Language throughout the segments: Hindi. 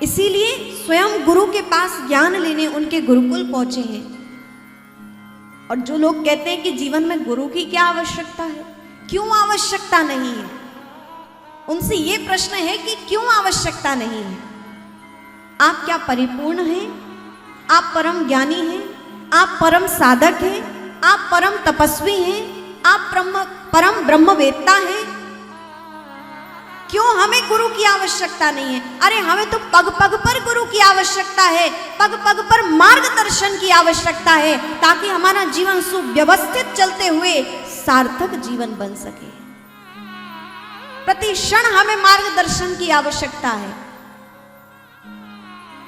इसीलिए स्वयं गुरु के पास ज्ञान लेने उनके गुरुकुल पहुंचे हैं। और जो लोग कहते हैं कि जीवन में गुरु की क्या आवश्यकता है, क्यों आवश्यकता नहीं है, उनसे ये प्रश्न है कि क्यों आवश्यकता नहीं है? आप क्या परिपूर्ण हैं? आप परम ज्ञानी हैं? आप परम साधक हैं? आप परम तपस्वी हैं? आप परम ब्रह्मवेत्ता हैं? क्यों हमें गुरु की आवश्यकता नहीं है? अरे हमें तो पग पग पर गुरु की आवश्यकता है, पग पग पर मार्गदर्शन की आवश्यकता है, ताकि हमारा जीवन सुव्यवस्थित चलते हुए सार्थक जीवन बन सके। प्रति क्षण हमें मार्गदर्शन की आवश्यकता है,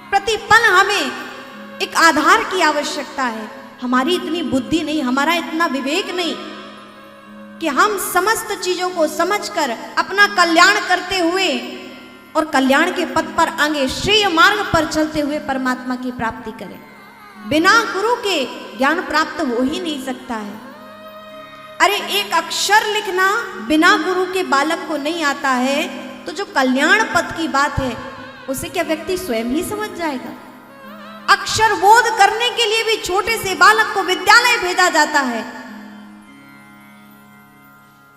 प्रति पल हमें एक आधार की आवश्यकता है। हमारी इतनी बुद्धि नहीं, हमारा इतना विवेक नहीं कि हम समस्त चीजों को समझकर अपना कल्याण करते हुए और कल्याण के पथ पर आगे श्रेय मार्ग पर चलते हुए परमात्मा की प्राप्ति करें। बिना गुरु के ज्ञान प्राप्त हो ही नहीं सकता है। अरे एक अक्षर लिखना बिना गुरु के बालक को नहीं आता है, तो जो कल्याण पथ की बात है उसे क्या व्यक्ति स्वयं ही समझ जाएगा? अक्षर बोध करने के लिए भी छोटे से बालक को विद्यालय भेजा जाता है,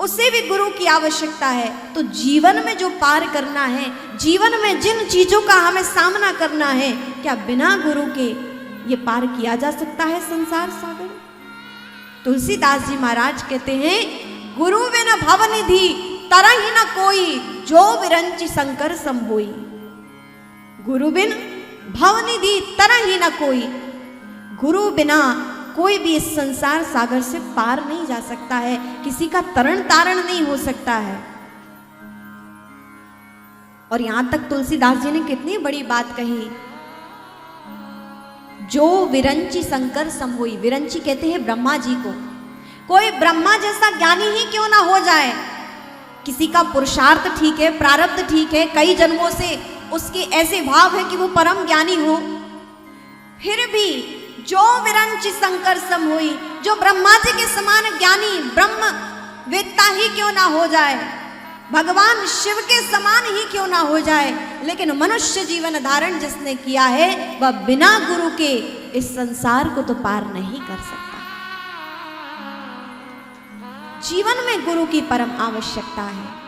उसे भी गुरु की आवश्यकता है। तो जीवन में जो पार करना है, जीवन में जिन चीजों का हमें सामना करना है, क्या बिना गुरु के ये पार किया जा सकता है संसार सागर? तुलसीदास जी महाराज कहते हैं, गुरु बिन भवनिधि तरहि न कोई, जो विरंचि शंकर संभोई। गुरु बिन भवनिधि तरहि न कोई, गुरु बिना कोई भी इस संसार सागर से पार नहीं जा सकता है, किसी का तरण तारण नहीं हो सकता है। और यहां तक तुलसीदास जी ने कितनी बड़ी बात कही, जो विरंची शंकर संभोई। विरंची कहते हैं ब्रह्मा जी को। कोई ब्रह्मा जैसा ज्ञानी ही क्यों ना हो जाए, किसी का पुरुषार्थ ठीक है, प्रारब्ध ठीक है, कई जन्मों से उसके ऐसे भाव है कि वो परम ज्ञानी हो, फिर भी जो विरंची शंकर सम हुई, जो ब्रह्मा जी के समान ज्ञानी ब्रह्म वेत्ता ही क्यों ना हो जाए, भगवान शिव के समान ही क्यों ना हो जाए, लेकिन मनुष्य जीवन धारण जिसने किया है वह बिना गुरु के इस संसार को तो पार नहीं कर सकता। जीवन में गुरु की परम आवश्यकता है।